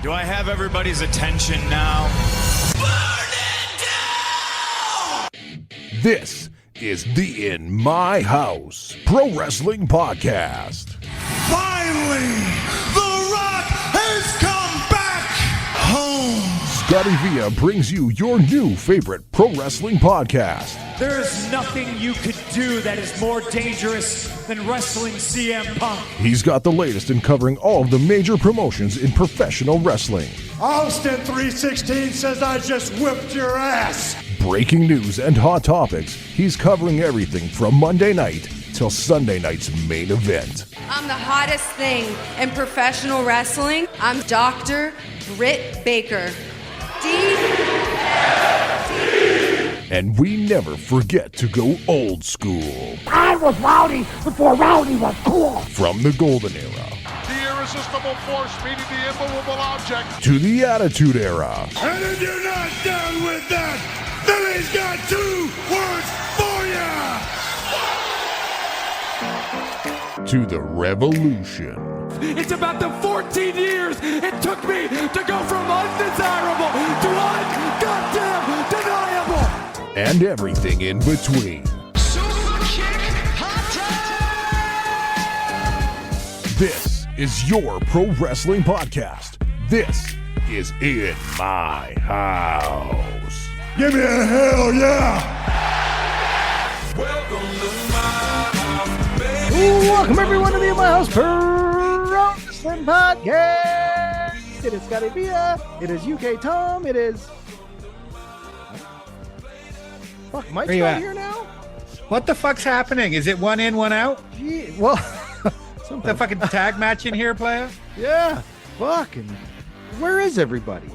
Do I have everybody's attention now? Burn it down! This is the In My House Pro Wrestling Podcast. Finally, The Rock has come back home. Scotty Villa brings you your new favorite pro wrestling podcast. There is nothing you could do that is more dangerous than wrestling CM Punk. He's got the latest in covering all of the major promotions in professional wrestling. Austin 316 says I just whipped your ass. Breaking news and hot topics, he's covering everything from Monday night till Sunday night's main event. I'm the hottest thing in professional wrestling. I'm Dr. Britt Baker. And we never forget to go old school. I was rowdy before rowdy was cool. From the golden era. The irresistible force meeting the immovable object. To the attitude era. And if you're not down with that, then he's got 2 words for you. To the revolution. It's about the 14 years it took me to go from undesirable to undeniable. And everything in between. Super kick, hot tag! This is your pro wrestling podcast. This is In My House. Give me a hell yeah. Welcome to my house, baby. Welcome everyone to the In My House Pro Wrestling Podcast. It is Scotty Villa. It is UK Tom. It is. Fuck, Mike's Where you not at? here now. What the fuck's happening? Is it one in, one out? Gee, well, The sometimes. fucking tag match in here, player? Yeah, fucking. Where is everybody?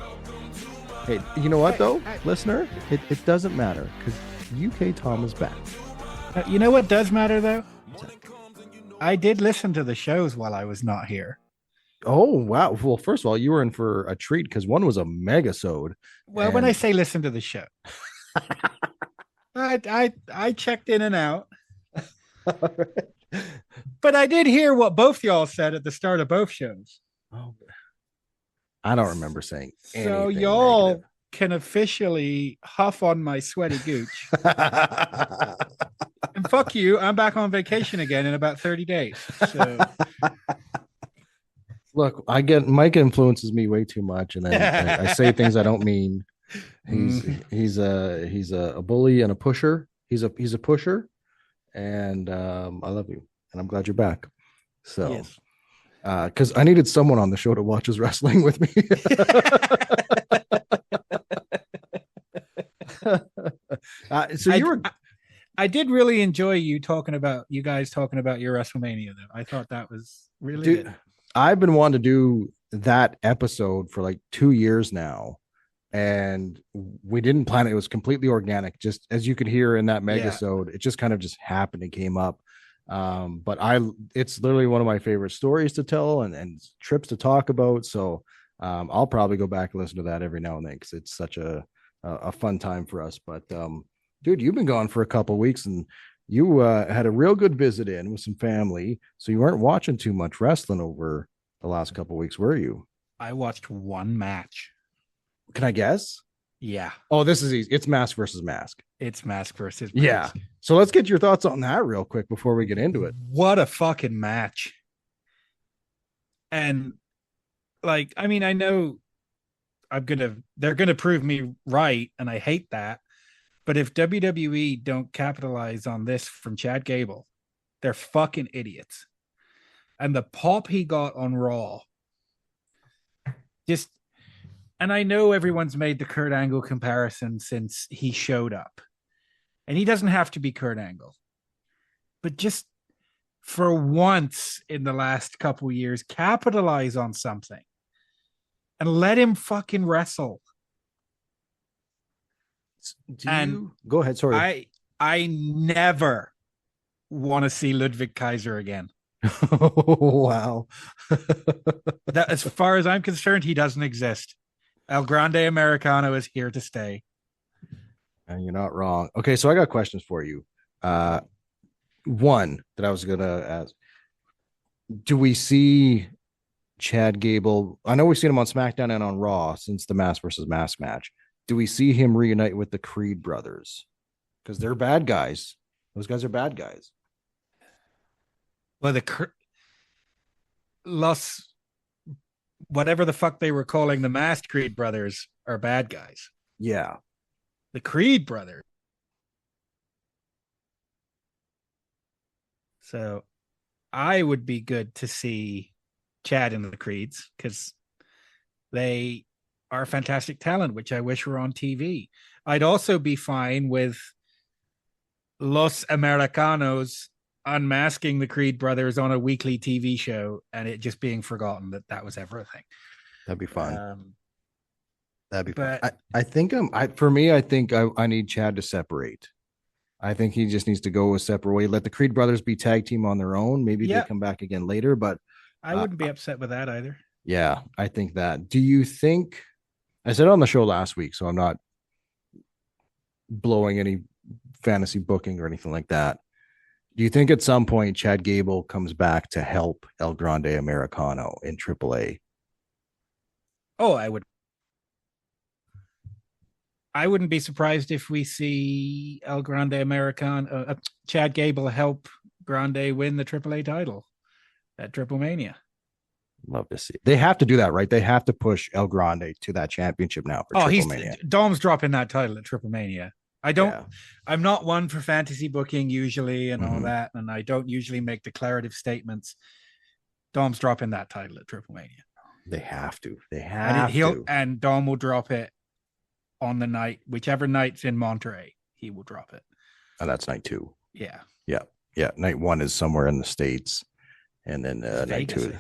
Hey, you know what though, listener? It doesn't matter because UK Tom is back. You know what does matter though? I did listen to the shows while I was not here. Oh wow! Well, first of all, you were in for a treat because one was a megasode. Well, when I say listen to the show, I checked in and out, but I did hear what both y'all said at the start of both shows. Oh, I don't remember saying anything. So y'all negative. can officially huff on my sweaty gooch. And fuck you, I'm back on vacation again in about 30 days. So Look, Mike influences me way too much, and then I say things I don't mean. He's a bully and a pusher. He's a pusher, and I love you, and I'm glad you're back. So, yes. Because I needed someone on the show to watch his wrestling with me. I did really enjoy you guys talking about your WrestleMania though. I thought that was really good. I've been wanting to do that episode for like 2 years now, and we didn't plan it. It was completely organic. Just as you could hear in that megasode, it just kind of just happened and came up. But it's literally one of my favorite stories to tell and trips to talk about. So I'll probably go back and listen to that every now and then because it's such a fun time for us. But dude, you've been gone for a couple of weeks and you had a real good visit in with some family. So you weren't watching too much wrestling over the last couple of weeks, were you? I watched one match. Can I guess? Yeah. Oh, this is easy. It's mask versus mask. It's mask versus mask. Yeah. So let's get your thoughts on that real quick before we get into it. What a fucking match. And like, I mean, I know they're gonna prove me right, and I hate that. But if WWE don't capitalize on this from Chad Gable, they're fucking idiots. And the pop he got on Raw, and I know everyone's made the Kurt Angle comparison since he showed up. And he doesn't have to be Kurt Angle. But just for once in the last couple of years, capitalize on something. And let him fucking wrestle. Go ahead. Sorry. I never want to see Ludwig Kaiser again. Wow. That, as far as I'm concerned, he doesn't exist. El Grande Americano is here to stay. And you're not wrong. Okay, so I got questions for you. One that I was gonna ask: do we see Chad Gable. I know we've seen him on SmackDown and on Raw since the Mask versus Mask match. Do we see him reunite with the Creed brothers? Because they're bad guys. Those guys are bad guys. Well, Los, whatever the fuck they were calling the Masked Creed brothers, are bad guys. Yeah. The Creed brothers. So I would be good to see Chad and the Creeds because they are fantastic talent, which I wish were on TV. I'd also be fine with Los Americanos unmasking the Creed brothers on a weekly TV show and it just being forgotten that was ever a thing. That'd be fun. That'd be but, fun. I think I need Chad to separate. I think he just needs to go a separate way. Let the Creed brothers be tag team on their own. Maybe they come back again later, but I wouldn't be upset with that either. Yeah, I think that. Do you think, I said on the show last week, so I'm not blowing any fantasy booking or anything like that. Do you think at some point Chad Gable comes back to help El Grande Americano in AAA? Oh, I wouldn't be surprised if we see El Grande Americano, Chad Gable help Grande win the AAA title at Triple Mania. Love to see. They have to do that, right? They have to push El Grande to that championship now for Triple Mania. Dom's dropping that title at Triple Mania. I'm not one for fantasy booking usually and all that, and I don't usually make declarative statements. Dom's dropping that title at Triple Mania. They have to. And Dom will drop it on the night, whichever night's in Monterey, he will drop it. Oh, that's night 2. Yeah. Night 1 is somewhere in the States, and then night 2,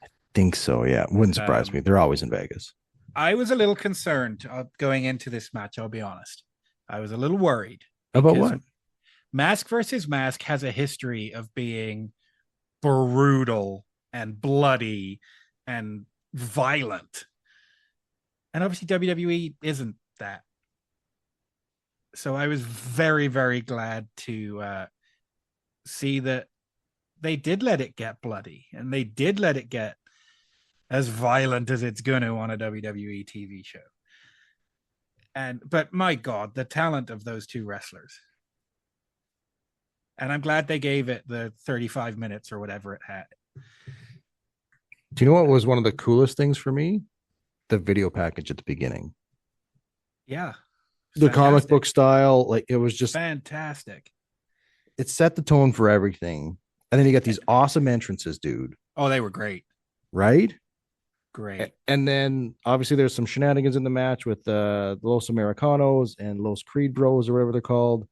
I think so. Yeah, wouldn't surprise me. They're always in Vegas. I was a little concerned going into this match. I'll be honest. I was a little worried. About what? Mask versus Mask has a history of being brutal and bloody and violent. And obviously WWE isn't that. So I was very, very glad to see that they did let it get bloody and they did let it get as violent as it's going to on a WWE TV show. But my God, the talent of those two wrestlers. And I'm glad they gave it the 35 minutes or whatever it had. Do you know what was one of the coolest things for me? The video package at the beginning. Yeah. The comic book style, like it was just fantastic. It set the tone for everything. And then you got these awesome entrances, dude. Oh, they were great. Right? Great. And then obviously there's some shenanigans in the match with the Los Americanos and Los Creed Bros or whatever they're called.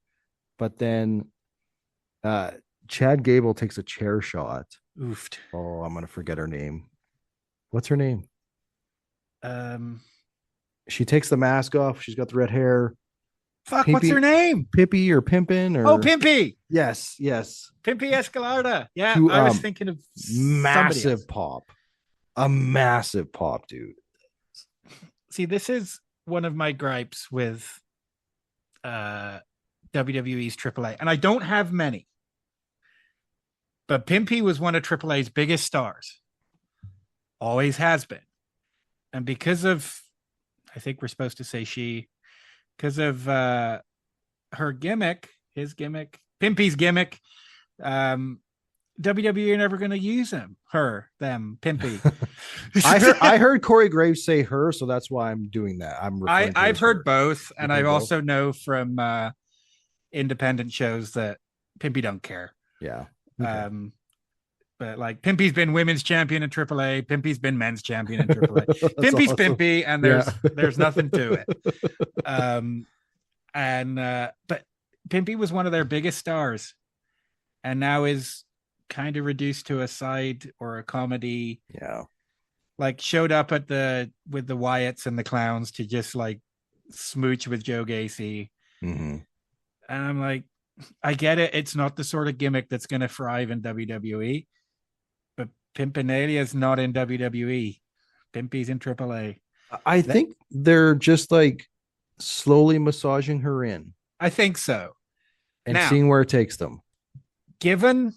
But then Chad Gable takes a chair shot. Oofed. Oh, I'm gonna forget her name. What's her name? She takes the mask off. She's got the red hair. Fuck, Pimpy, what's her name? Pimpy or Pimpin? Or... Oh, Pimpy. Yes. Pimpy Escalarda. Yeah, to, I was thinking of massive pop. A massive pop, dude. See, this is one of my gripes with WWE's AAA, and I don't have many. But Pimpy was one of AAA's biggest stars. Always has been. And because of, I think we're supposed to say because of her gimmick, Pimpy's gimmick, WWE are never going to use them, Pimpy. I heard Corey Graves say her, so that's why I'm doing that. I've heard both, and I also know from independent shows that Pimpy don't care. Yeah. Okay. But like Pimpy's been women's champion in AAA, Pimpy's been men's champion in AAA. Pimpy's awesome. Pimpy, and there's nothing to it. But Pimpy was one of their biggest stars, and now is kind of reduced to a side or a comedy. Yeah, like showed up with the Wyatts and the Clowns to just like smooch with Joe Gacy, and I'm like, I get it. It's not the sort of gimmick that's going to thrive in WWE, but Pimpinalia is not in WWE. Pimpy's in AAA. I think they're just like slowly massaging her in. I think so. And now, seeing where it takes them. Given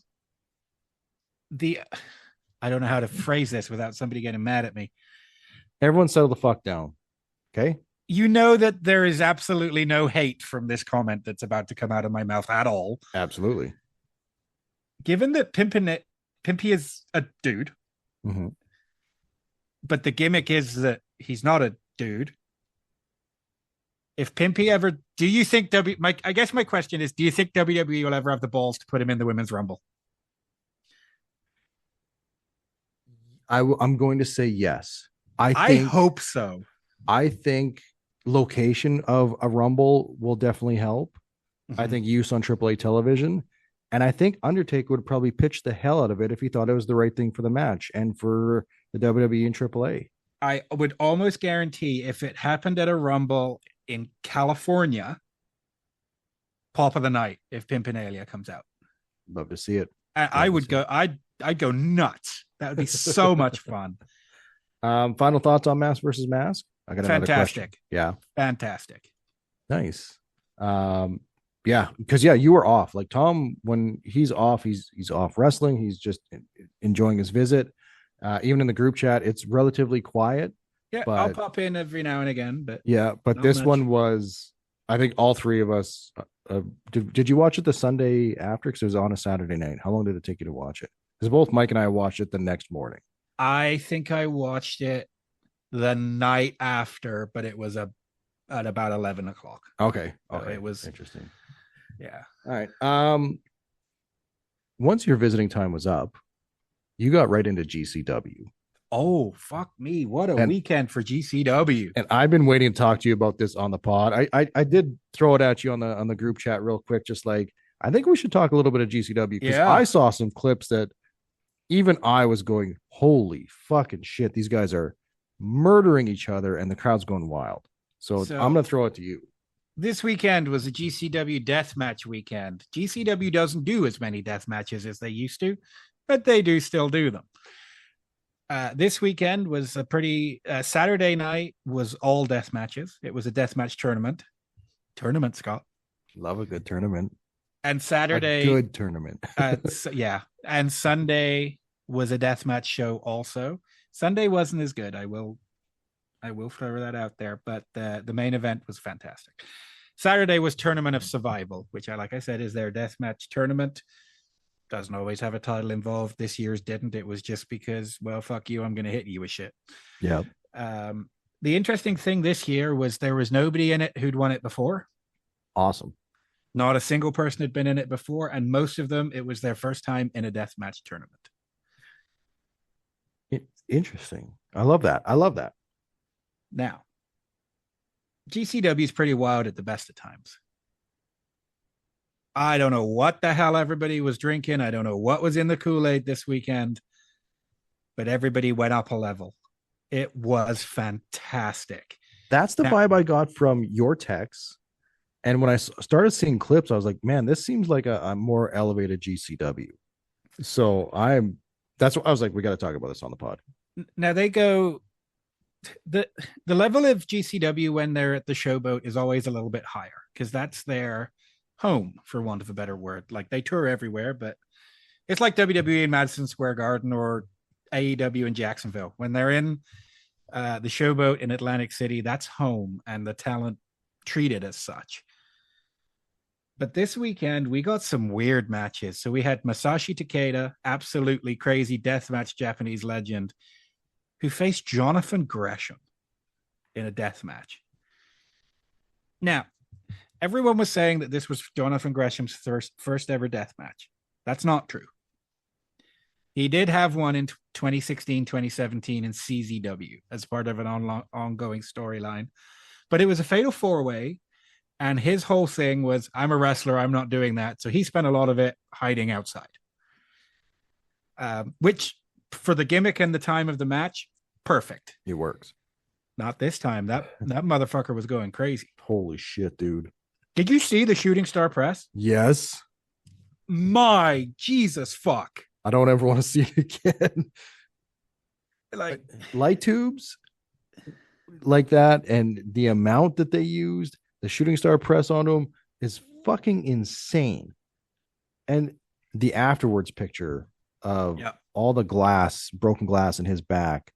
I don't know how to phrase this without somebody getting mad at me. Everyone settle the fuck down. Okay. You know that there is absolutely no hate from this comment that's about to come out of my mouth at all. Absolutely. Given that Pimpy is a dude, but the gimmick is that he's not a dude. If Pimpy ever, do you think I guess my question is, do you think WWE will ever have the balls to put him in the Women's Rumble? I'm going to say yes. I hope so. I think location of a Rumble will definitely help. I think use on AAA television. And I think Undertaker would probably pitch the hell out of it if he thought it was the right thing for the match and for the WWE and AAA. I would almost guarantee if it happened at a Rumble in California, pop of the night if Pimpinalia comes out. Love to see it. I would go. I'd go nuts. That would be so much fun. Final thoughts on Mask versus Mask? I got another question. Yeah, fantastic. Nice. Yeah, because you were off. Like Tom, when he's off, he's off wrestling. He's just enjoying his visit. Even in the group chat, it's relatively quiet. Yeah, but I'll pop in every now and again. But this one was, I think all three of us. Did you watch it the Sunday after? Because it was on a Saturday night. How long did it take you to watch it? Because both Mike and I watched it the next morning. I think I watched it the night after, but it was at about 11 o'clock. Okay. It was interesting. Yeah. All right. Once your visiting time was up, you got right into GCW. Oh, fuck me. What a weekend for GCW. And I've been waiting to talk to you about this on the pod. I did throw it at you on the group chat real quick, just like, I think we should talk a little bit of GCW, because I saw some clips that even I was going, holy fucking shit, these guys are murdering each other and the crowd's going wild. So I'm going to throw it to you. This weekend was a GCW deathmatch weekend. GCW doesn't do as many death matches as they used to, but they do still do them. This weekend was a pretty Saturday night was all death matches. It was a death match tournament, Scott. Love a good tournament. And Saturday, a good tournament. And Sunday was a death match show also. Sunday wasn't as good. I will throw that out there, but the main event was fantastic. Saturday was Tournament of Survival, which like I said, is their deathmatch tournament. Doesn't always have a title involved. This year's didn't. It was just because, well, fuck you, I'm going to hit you with shit. Yeah. The interesting thing this year was there was nobody in it who'd won it before. Awesome. Not a single person had been in it before, and most of them, it was their first time in a deathmatch tournament. Interesting. I love that. Now, GCW is pretty wild at the best of times. I don't know what the hell everybody was drinking. I don't know what was in the Kool-Aid this weekend, but everybody went up a level. It was fantastic. That's the vibe I got from your texts. And when I started seeing clips, I was like, man, this seems like a more elevated GCW. So that's what I was like, we got to talk about this on the pod. Now they go, the level of GCW when they're at the Showboat is always a little bit higher because that's their home, for want of a better word. Like they tour everywhere, but it's like WWE in Madison Square Garden or AEW in Jacksonville. When they're in the Showboat in Atlantic City, that's home, and the talent treated as such. But this weekend, we got some weird matches. So we had Masashi Takeda, absolutely crazy deathmatch Japanese legend, who faced Jonathan Gresham in a death match. Now, everyone was saying that this was Jonathan Gresham's first ever death match. That's not true. He did have one in 2016, 2017 in CZW as part of an ongoing storyline. But it was a fatal four-way, and his whole thing was, I'm a wrestler, I'm not doing that. So he spent a lot of it hiding outside. Which, for the gimmick and the time of the match, perfect. It works. Not this time. That motherfucker was going crazy. Holy shit, dude. Did you see the shooting star press? Yes. My Jesus fuck. I don't ever want to see it again. Like light tubes like that, and the amount that they used, the shooting star press on them is fucking insane. And the afterwards picture of all the broken glass in his back.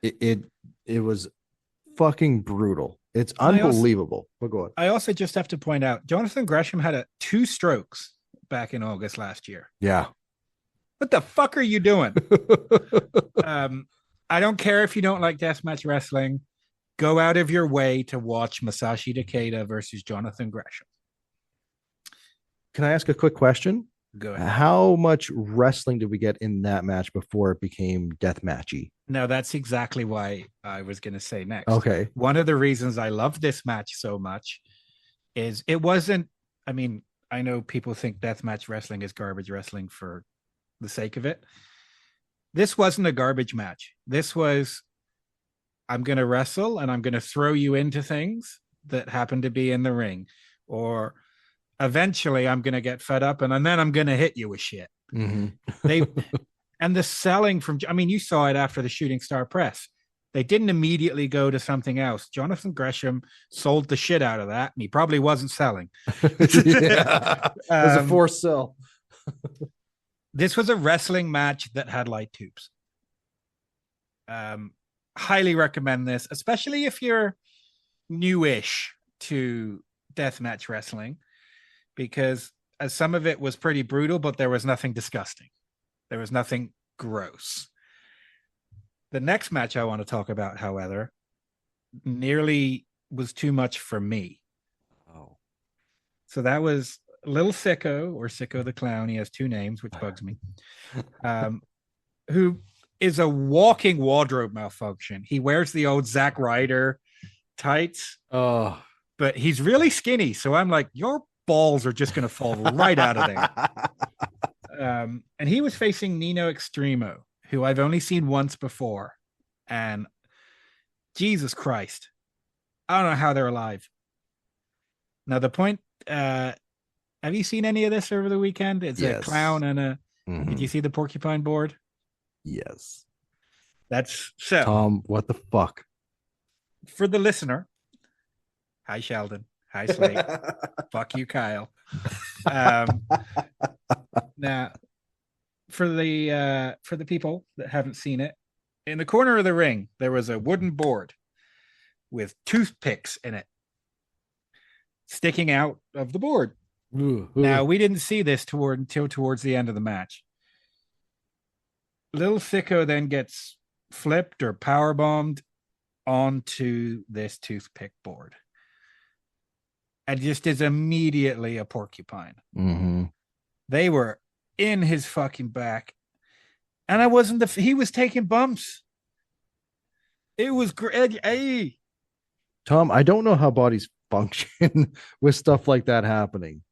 It was fucking brutal. It's unbelievable. But go on. I also just have to point out, Jonathan Gresham had 2 strokes back in August last year. Yeah. What the fuck are you doing? I don't care if you don't like deathmatch wrestling. Go out of your way to watch Masashi Takeda versus Jonathan Gresham. Can I ask a quick question? Go ahead. How much wrestling did we get in that match before it became death matchy? No, that's exactly why I was going to say next. Okay. One of the reasons I love this match so much is it wasn't, I mean, I know people think deathmatch wrestling is garbage wrestling for the sake of it. This wasn't a garbage match. This was, I'm going to wrestle and I'm going to throw you into things that happen to be in the ring, or eventually I'm going to get fed up and then I'm going to hit you with shit. Mm-hmm. And the selling from, I mean, you saw it after the Shooting Star press. They didn't immediately go to something else. Jonathan Gresham sold the shit out of that, and he probably wasn't selling. It was a forced sell. This was a wrestling match that had light tubes. Highly recommend this, especially if you're newish to deathmatch wrestling, because as some of it was pretty brutal, but there was nothing disgusting. There was nothing gross. The next match I want to talk about, however, nearly was too much for me. Oh. So that was Little Sicko, or Sicko the Clown. He has 2 names, which bugs me. Who is a walking wardrobe malfunction. He wears the old Zack Ryder tights. Oh. But he's really skinny. So I'm like, your balls are just going to fall right out of there. And he was facing Nino Extremo, who I've only seen once before. And Jesus Christ, I don't know how they're alive. Now, the point, have you seen any of this over the weekend? It's a clown and a, did you see the porcupine board? Yes. That's so. Tom, what the fuck? For the listener, hi, Sheldon. Hi, Slate. Fuck you, Kyle. Now, for the people that haven't seen it, in the corner of the ring, there was a wooden board with toothpicks in it sticking out of the board. Now, we didn't see this until towards the end of the match. Little Sicko then gets flipped or power bombed onto this toothpick board, and just is immediately a porcupine. Mm-hmm. They were in his fucking back, and I wasn't he was taking bumps. It was great. Hey. Tom, I don't know how bodies function with stuff like that happening.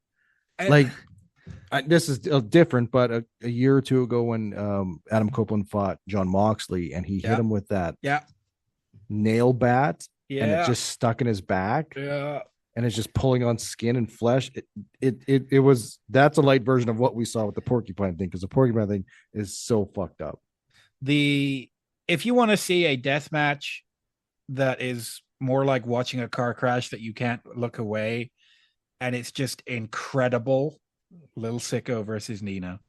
This is different, but a year or two ago when Adam Copeland fought John Moxley and he hit him with that nail bat, and it just stuck in his back, and it's just pulling on skin and flesh. That's a light version of what we saw with the porcupine thing, because the porcupine thing is so fucked up. If you want to see a death match that is more like watching a car crash that you can't look away, and it's just incredible, Little Sicko versus Nino.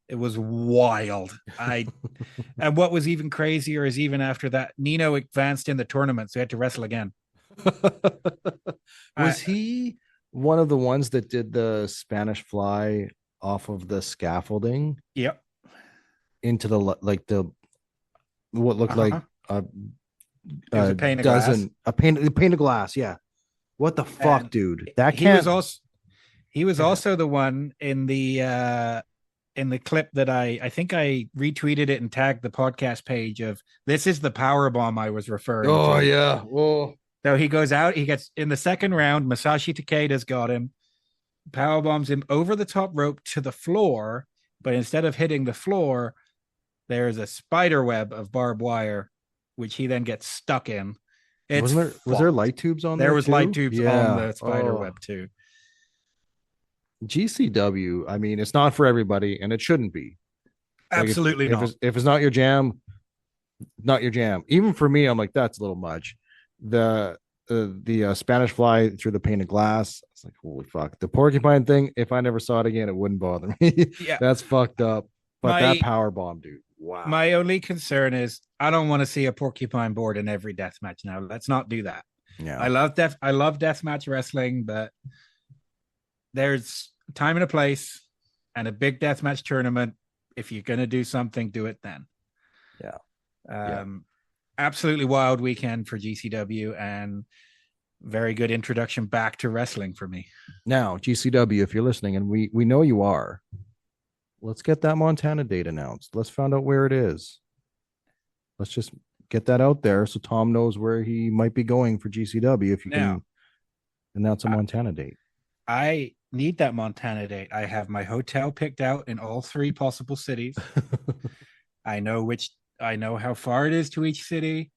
It was wild. And what was even crazier is even after that, Nino advanced in the tournament, so he had to wrestle again. Was he one of the ones that did the Spanish fly off of the scaffolding? Yep. Into the what looked like a pane of glass. A pane of glass. Yeah. What the fuck, dude? That can't. He was also the one in the clip that I think I retweeted it and tagged the podcast page of, this is the power bomb I was referring to. Oh yeah. Whoa. So he goes out, he gets in the second round, Masashi Takeda's got him, power bombs him over the top rope to the floor, but instead of hitting the floor, there's a spider web of barbed wire, which he then gets stuck in. Was there light tubes on there? There was light tubes on the spider web too. GCW, I mean, it's not for everybody, and it shouldn't be. Absolutely not. If it's not your jam, not your jam. Even for me, I'm like, that's a little much. The Spanish fly through the pane of glass, it's like, holy fuck. The porcupine thing, if I never saw it again, it wouldn't bother me. Yeah. That's fucked up. But that power bomb, dude. Wow. My only concern is I don't want to see a porcupine board in every death match now. Let's not do that. Yeah. I love deathmatch wrestling, but there's a time and a place, and a big deathmatch tournament. If you're gonna do something, do it then. Yeah. Absolutely wild weekend for GCW, and very good introduction back to wrestling for me. Now, GCW, if you're listening, and we know you are, let's get that Montana date announced. Let's find out where it is. Let's just get that out there so Tom knows where he might be going for GCW if you can announce a Montana date. I need that Montana date. I have my hotel picked out in all 3 possible cities. I know how far it is to each city.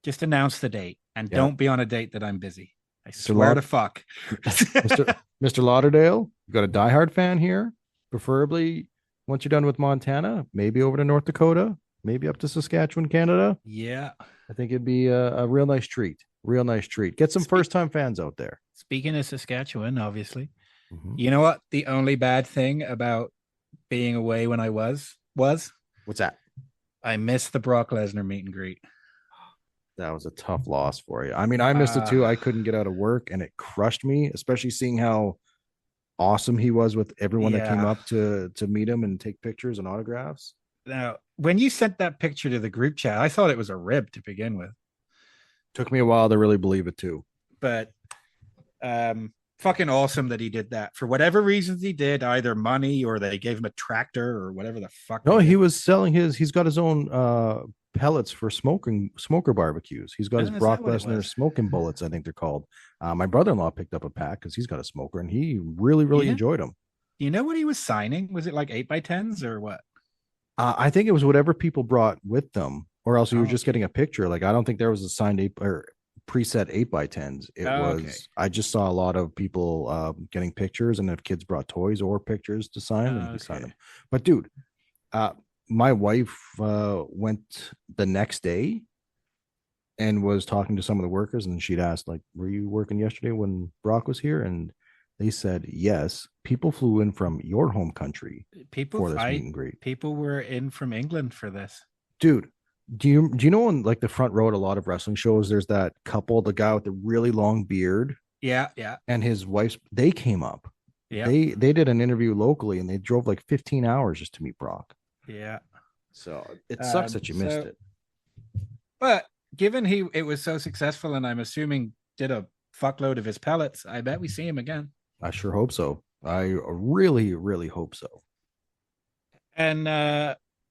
Just announce the date and don't be on a date that I'm busy. I swear to fuck. Mr. Lauderdale, you got a diehard fan here? Preferably once you're done with Montana, maybe over to North Dakota, maybe up to Saskatchewan, Canada. Yeah. I think it'd be a real nice treat. Real nice treat. Get some first-time fans out there. Speaking of Saskatchewan, obviously. Mm-hmm. You know what? The only bad thing about being away when I was? What's that? I missed the Brock Lesnar meet and greet. That was a tough loss for you. I mean, I missed it too. I couldn't get out of work, and it crushed me, especially seeing how awesome he was with everyone that came up to meet him and take pictures and autographs. Now, when you sent that picture to the group chat, I thought it was a rib to begin with. Took me a while to really believe it too. But fucking awesome that he did that. For whatever reasons he did, either money or they gave him a tractor or whatever the fuck. No, he was selling he's got his own pellets for smoker barbecues. He's got his Brock Lesnar smoking bullets, I think they're called. My brother-in-law picked up a pack because he's got a smoker and he really enjoyed them. You know what he was signing? Was it like 8x10s or what? I think it was whatever people brought with them, or else you were just getting a picture. Like, I don't think there was a signed preset 8x10s. It was, I just saw a lot of people getting pictures, and if kids brought toys or pictures to sign, and he signed them. But dude, my wife went the next day and was talking to some of the workers, and she'd asked, like, were you working yesterday when Brock was here? And they said, yes, people flew in from your home country for this meet and greet. People were in from England for this. Dude, do you know in like the front row at a lot of wrestling shows, there's that couple, the guy with the really long beard. Yeah. And his wife's, they came up. Yeah. They did an interview locally and they drove like 15 hours just to meet Brock. Yeah. So it sucks that you missed it. But given it was so successful, and I'm assuming did a fuckload of his pellets, I bet we see him again. I sure hope so. I really hope so. And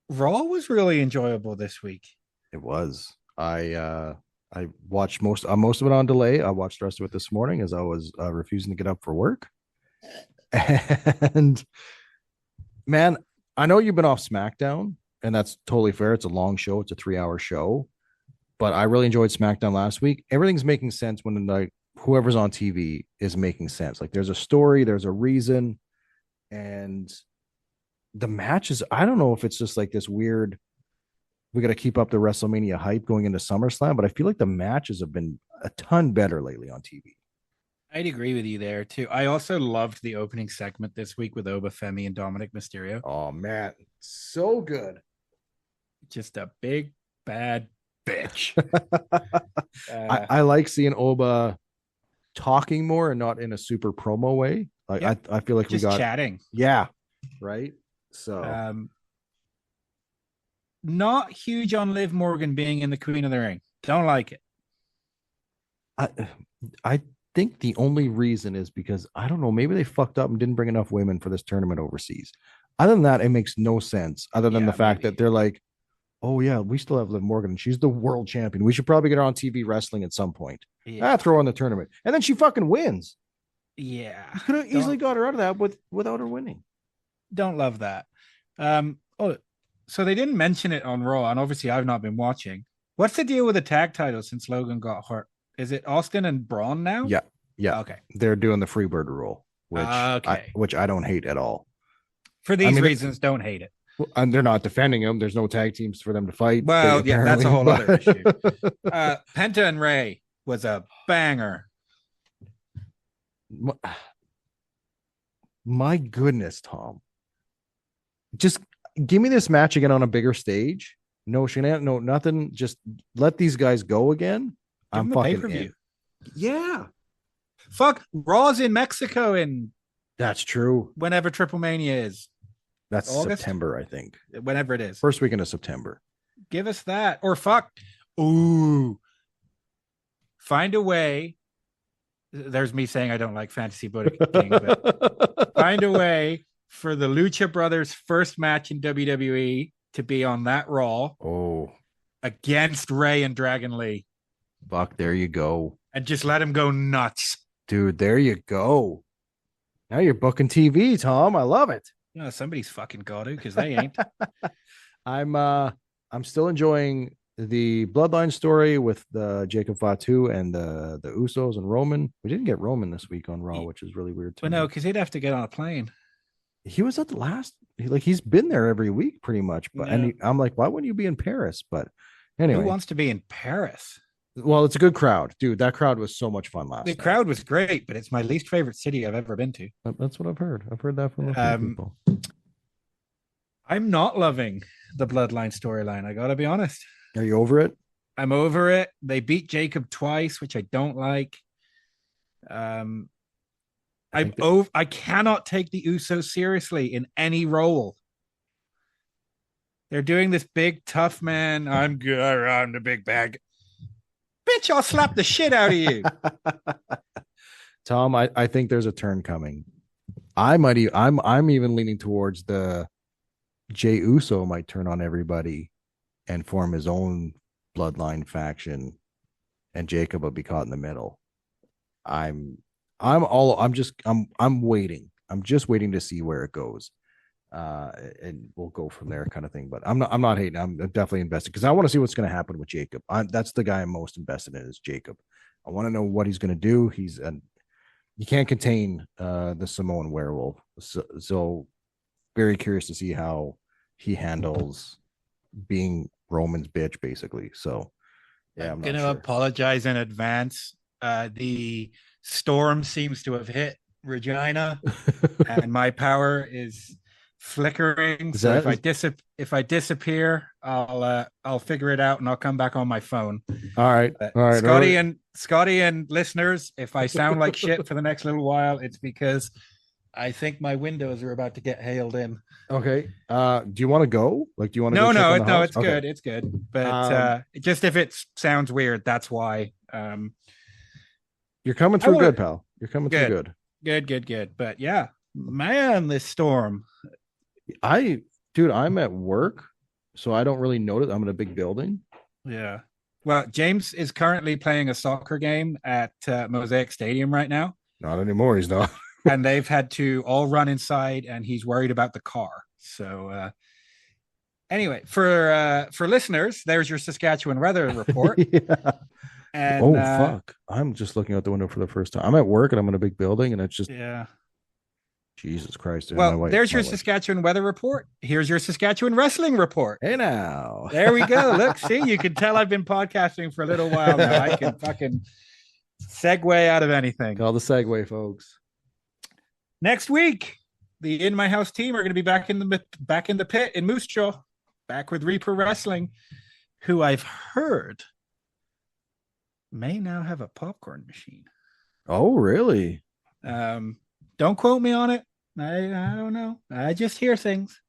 Raw was really enjoyable this week. It was. I watched most of it on delay. I watched the rest of it this morning as I was refusing to get up for work. And man, I know you've been off SmackDown, and that's totally fair. It's a long show. It's a 3-hour show, but I really enjoyed SmackDown last week. Everything's making sense when like whoever's on TV is making sense. Like there's a story, there's a reason, and the matches, I don't know if it's just like this weird, we got to keep up the WrestleMania hype going into SummerSlam, but I feel like the matches have been a ton better lately on TV. I'd agree with you there too. I also loved the opening segment this week with Oba Femi and Dominic Mysterio. Oh man, so good. Just a big bad bitch. I like seeing Oba talking more and not in a super promo way. Like I feel like just we got chatting. Yeah. Right. So not huge on Liv Morgan being in the Queen of the Ring. Don't like it. I think the only reason is because I don't know, maybe they fucked up and didn't bring enough women for this tournament overseas. Other than that, it makes no sense. Other than the fact that they're like, oh yeah, we still have Liv Morgan. She's the world champion. We should probably get her on TV wrestling at some point. Yeah. Throw her on the tournament, and then she fucking wins. Yeah, you could have easily got her out of that without her winning. Don't love that. So they didn't mention it on Raw, and obviously I've not been watching. What's the deal with the tag title since Logan got hurt? Is it Austin and Braun now? Yeah. Okay. They're doing the Freebird rule, which I don't hate at all. For these reasons, don't hate it. And they're not defending him. There's no tag teams for them to fight. Well, yeah, that's a whole other issue. Penta and Ray was a banger. My goodness, Tom. Just give me this match again on a bigger stage. No shenanigans, no nothing. Just let these guys go again. I'm fucking pay-per-view. Yeah. Fuck, Raw's in Mexico in That's true. whenever Triple Mania is. That's August? September, I think. Whenever it is. First weekend of September. Give us that. Or fuck. Ooh. Find a way. There's me saying I don't like fantasy booking, but find a way for the Lucha Brothers' first match in WWE to be on that Raw Oh, against Ray and Dragon Lee. fuck. There you go. And just let him go nuts. Dude, there you go. Now you're booking TV, Tom. I love it. You know, somebody's fucking got to because they ain't. I'm still enjoying the Bloodline story with the Jacob Fatu and the Usos and Roman. We didn't get Roman this week on Raw, which is really weird too. But no, because he'd have to get on a plane. He was at the last. He's been there every week pretty much. But I'm like, why wouldn't you be in Paris? But anyway, who wants to be in Paris? Well, it's a good crowd, dude. That crowd was so much fun last night. The crowd was great, but it's my least favorite city I've ever been to. That's what I've heard. I've heard that from a few people. I'm not loving the Bloodline storyline. I gotta be honest. Are you over it? I'm over it. They beat Jacob twice, which I don't like. I cannot take the Usos seriously in any role. They're doing this big tough man. I'm good. I'm the big bag. Bitch, I'll slap the shit out of you. Tom, I think there's a turn coming. I'm even leaning towards the Jey Uso might turn on everybody and form his own Bloodline faction, and Jacob will be caught in the middle. I'm waiting. I'm just waiting to see where it goes. And we'll go from there, kind of thing. But I'm not hating. I'm definitely invested because I want to see what's going to happen with Jacob. That's the guy I'm most invested in is Jacob. I want to know what he's going to do. You can't contain the Samoan werewolf. So very curious to see how he handles being Roman's bitch, basically. So yeah, I'm going to apologize in advance. The storm seems to have hit Regina, and my power is flickering. So if I disappear, I'll figure it out and I'll come back on my phone. All right. Scotty and listeners, if I sound like shit for the next little while, it's because I think my windows are about to get hailed in. Okay. Do you want to go? Like, do you want to? No, it's good. It's good. But just if it sounds weird, that's why. You're coming through good, pal. You're coming through good. Good. But yeah, man, this storm. I'm at work, so I don't really notice. I'm in a big building. Yeah. Well, James is currently playing a soccer game at Mosaic Stadium right now. Not anymore. He's not. And they've had to all run inside, and he's worried about the car. So anyway, for listeners, there's your Saskatchewan weather report. Yeah. And, fuck. I'm just looking out the window for the first time. I'm at work and I'm in a big building, and it's just Jesus Christ. Well, there's your Saskatchewan weather report. Here's your Saskatchewan wrestling report. Hey now. There we go. Look, see, you can tell I've been podcasting for a little while now. I can fucking segue out of anything. Call the segue, folks. Next week, the In My House team are going to be back in the pit in Moose Jaw, back with Reaper Wrestling, who I've heard may now have a popcorn machine. Oh, really? Don't quote me on it. I don't know. I just hear things.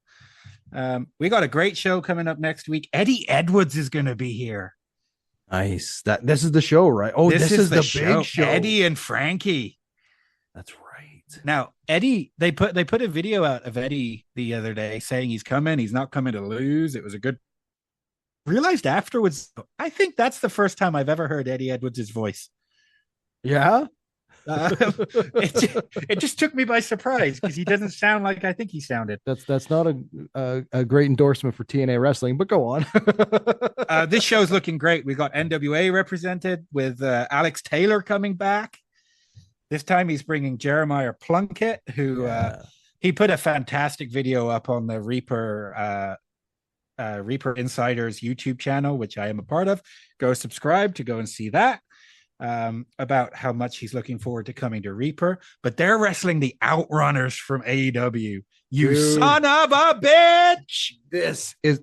We got a great show coming up next week. Eddie Edwards is going to be here. Nice. This is the show, right? Oh, this is the big show. Eddie and Frankie. That's right. Now, Eddie, they put a video out of Eddie the other day saying he's coming. He's not coming to lose. It was a good. Realized afterwards, I think that's the first time I've ever heard Eddie Edwards' voice. Yeah. It just took me by surprise because he doesn't sound like I think he sounded. That's not a great endorsement for TNA wrestling, but go on. This show's looking great. We got NWA represented with Alex Taylor coming back. This time he's bringing Jeremiah Plunkett, who he put a fantastic video up on the Reaper Insiders YouTube channel, which I am a part of. Go subscribe to go and see that. about how much he's looking forward to coming to Reaper, but they're wrestling the Outrunners from AEW. You Dude. son of a bitch! This is,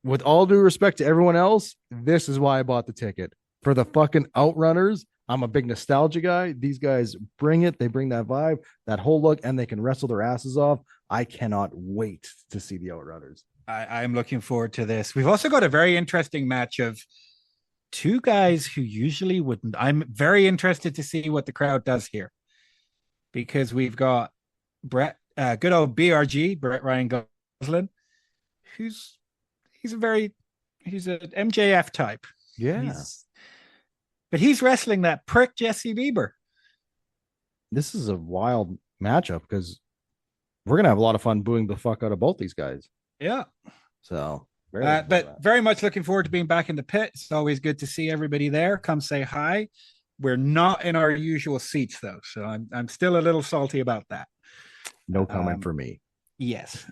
with all due respect to everyone else, this is why I bought the ticket for the fucking Outrunners. I'm a big nostalgia guy. These guys bring it. They bring that vibe, that whole look, and they can wrestle their asses off. I cannot wait to see the Outrunners. I'm looking forward to this. We've also got a very interesting match of two guys who usually wouldn't. I'm very interested to see what the crowd does here, because we've got Brett, good old BRG, Brett Ryan Goslin, he's an MJF type. Yeah. But he's wrestling that prick Jesse Bieber. This is a wild matchup because we're going to have a lot of fun booing the fuck out of both these guys. Yeah. So, very much looking forward to being back in the pit. It's always good to see everybody there. Come say hi. We're not in our usual seats though, so I'm still a little salty about that. No comment for me. Yes.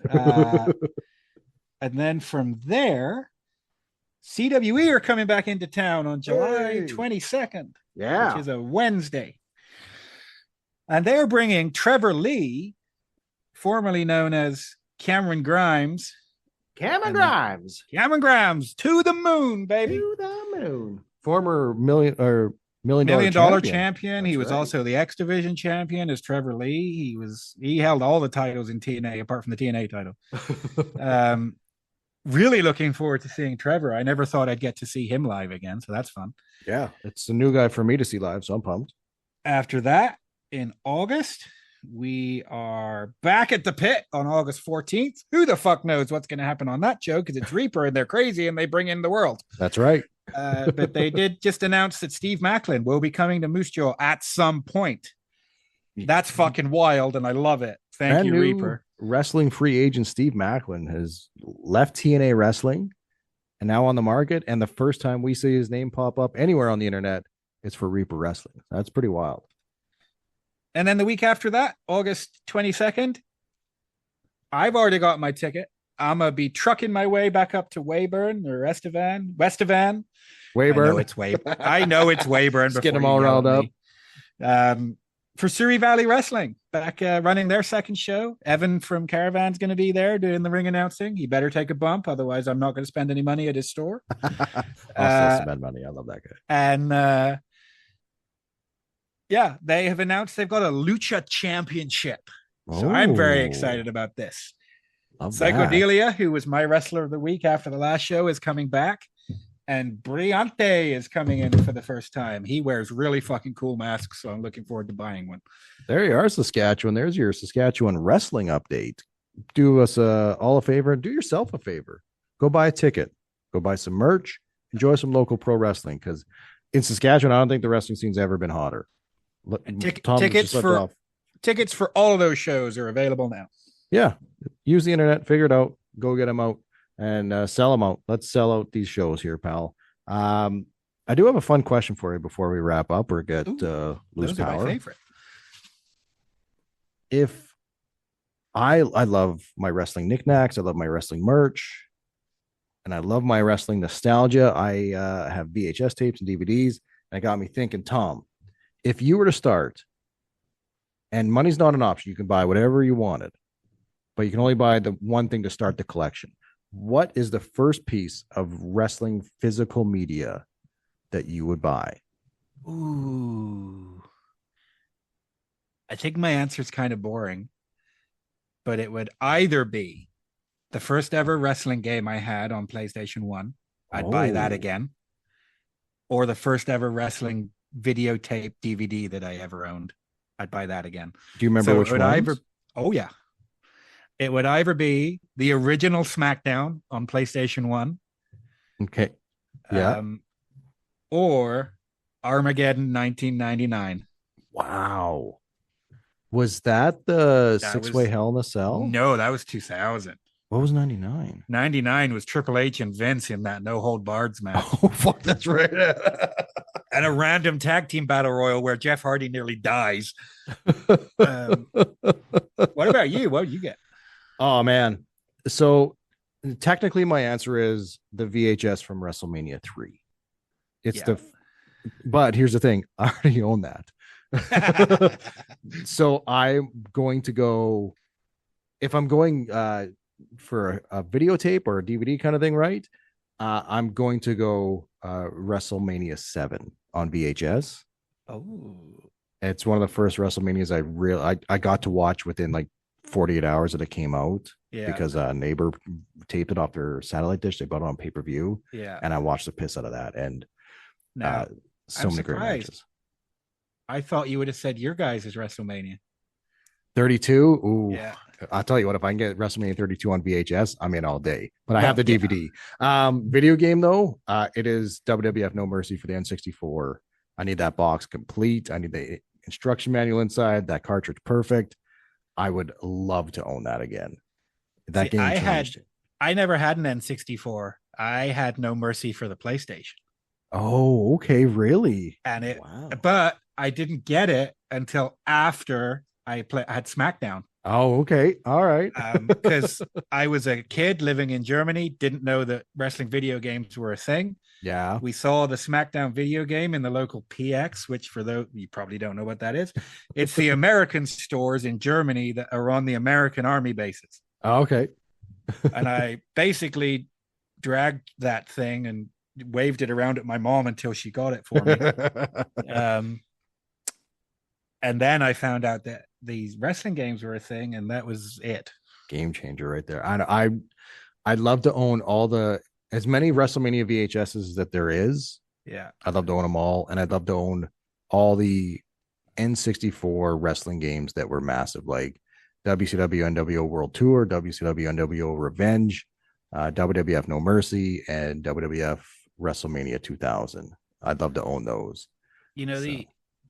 And then from there, CWE are coming back into town on July 22nd, which is a Wednesday. And they're bringing Trevor Lee, formerly known as Cameron Grimes. Cameron Grimes, to the moon, baby. To the moon. Former million dollar champion. He was also the X Division champion as Trevor Lee. He held all the titles in TNA apart from the TNA title. Really looking forward to seeing Trevor. I never thought I'd get to see him live again, so that's fun. Yeah, it's a new guy for me to see live, so I'm pumped. After that, in August, we are back at the pit on August 14th. Who the fuck knows what's going to happen on that show, because it's Reaper and they're crazy and they bring in the world. That's right. But they did just announce that Steve Macklin will be coming to Moose Jaw at some point. That's fucking wild, and I love it. Thank you, Reaper. Wrestling free agent Steve Macklin has left TNA Wrestling and now on the market. And the first time we see his name pop up anywhere on the internet, it's for Reaper Wrestling. That's pretty wild. And then the week after that, August 22nd, I've already got my ticket. I'm going to be trucking my way back up to Weyburn or Westavan. Weyburn. I know it's Weyburn. Get them all riled up. For Surrey Valley Wrestling, back running their second show. Evan from Caravan's going to be there doing the ring announcing. He better take a bump, otherwise I'm not going to spend any money at his store. I'll spend money. I love that guy. And yeah, they have announced they've got a Lucha Championship. So I'm very excited about this. Psychodelia, who was my wrestler of the week after the last show, is coming back. And Briante is coming in for the first time. He wears really fucking cool masks, so I'm looking forward to buying one. There you are, Saskatchewan. There's your Saskatchewan wrestling update. Do us all a favor and do yourself a favor. Go buy a ticket. Go buy some merch. Enjoy some local pro wrestling, because in Saskatchewan, I don't think the wrestling scene's ever been hotter. Tickets for all of those shows are available now. Yeah. Use the internet, figure it out, go get them out. And sell them out. Let's sell out these shows here, pal. I do have a fun question for you before we wrap up or get lose power. My favorite. If I love my wrestling knickknacks, I love my wrestling merch, and I love my wrestling nostalgia. I have VHS tapes and DVDs. And it got me thinking, Tom, if you were to start, and money's not an option, you can buy whatever you wanted, but you can only buy the one thing to start the collection. What is the first piece of wrestling physical media that you would buy? Ooh. I think my answer is kind of boring, but it would either be the first ever wrestling game I had on PlayStation 1. I'd buy that again. Or the first ever wrestling videotape DVD that I ever owned. I'd buy that again. Do you remember which one? Oh, yeah. It would either be the original SmackDown on PlayStation 1. Okay. Yeah. Or Armageddon 1999. Wow. Was that the six-way Hell in a Cell? No, that was 2000. What was 99? 99 was Triple H and Vince in that no hold bards match. Oh, fuck, that's right. And a random tag team battle royal where Jeff Hardy nearly dies. What about you? What did you get? Oh, man. So technically my answer is the VHS from WrestleMania 3. It's But here's the thing, I already own that. So I'm going to go, if I'm going for a videotape or a DVD kind of thing, right? I'm going to go WrestleMania 7 on VHS. Oh, It's one of the first WrestleManias I got to watch within like 48 hours that it came out. yeah. Because a neighbor taped it off their satellite dish. They bought it on pay-per-view. Yeah. And I watched the piss out of that. And Now, so I'm many great surprised. matches. I thought you would have said your guys' is WrestleMania. 32. Ooh. Yeah. I'll tell you what, if I can get WrestleMania 32 on VHS, I'm in all day. But I Well, have the DVD. Video game though, it is WWF No Mercy for the N64. I need that box complete. I need the instruction manual inside, that cartridge perfect. I would love to own that again. That See, game changed. I never had an N64. I had No Mercy for the PlayStation. Oh, okay, really? And Wow. but I didn't get it until after I had SmackDown. Oh, okay. All right. Because I was a kid living in Germany, didn't know that wrestling video games were a thing. Yeah. We saw the SmackDown video game in the local PX, which for those you probably don't know what that is. It's the American stores in Germany that are on the American army bases. Oh, okay. And I basically dragged that thing and waved it around at my mom until she got it for me. And then I found out that these wrestling games were a thing, and that was it. Game changer right there. I'd love to own as many WrestleMania VHSs that there is. Yeah. I'd love to own them all. And I'd love to own all the N64 wrestling games that were massive, like WCW NWO World Tour, WCW NWO Revenge, WWF No Mercy, and WWF WrestleMania 2000. I'd love to own those. You know,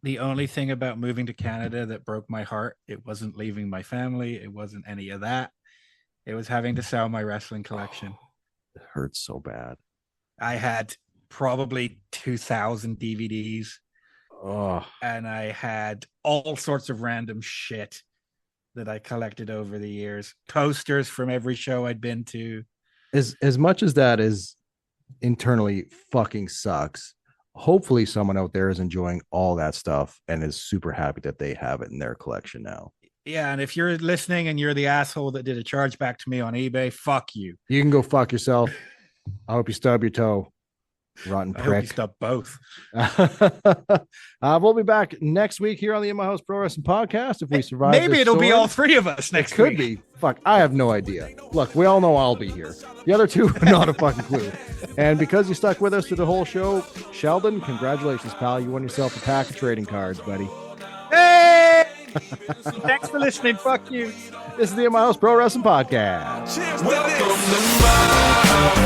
the only thing about moving to Canada that broke my heart, it wasn't leaving my family. It wasn't any of that. It was having to sell my wrestling collection. It hurts so bad. I had probably 2,000 DVDs. Oh, And I had all sorts of random shit that I collected over the years. Posters from every show I'd been to. as much as that is internally fucking sucks, hopefully someone out there is enjoying all that stuff and is super happy that they have it in their collection now. Yeah, and if you're listening and you're the asshole that did a chargeback to me on eBay, fuck you. You can go fuck yourself. I hope you stub your toe. Rotten I hope you prick. stub both. We'll be back next week here on the In My House Pro Wrestling Podcast if we survive. Maybe it'll be storm. all three of us next It could week. be. Fuck, I have no idea. Look, we all know I'll be here. The other two, not a fucking clue. And because you stuck with us through the whole show, Sheldon, congratulations, pal. You won yourself a pack of trading cards, buddy. Hey! Thanks for listening. Fuck you. This is the In My House Pro Wrestling Podcast. Welcome to my house.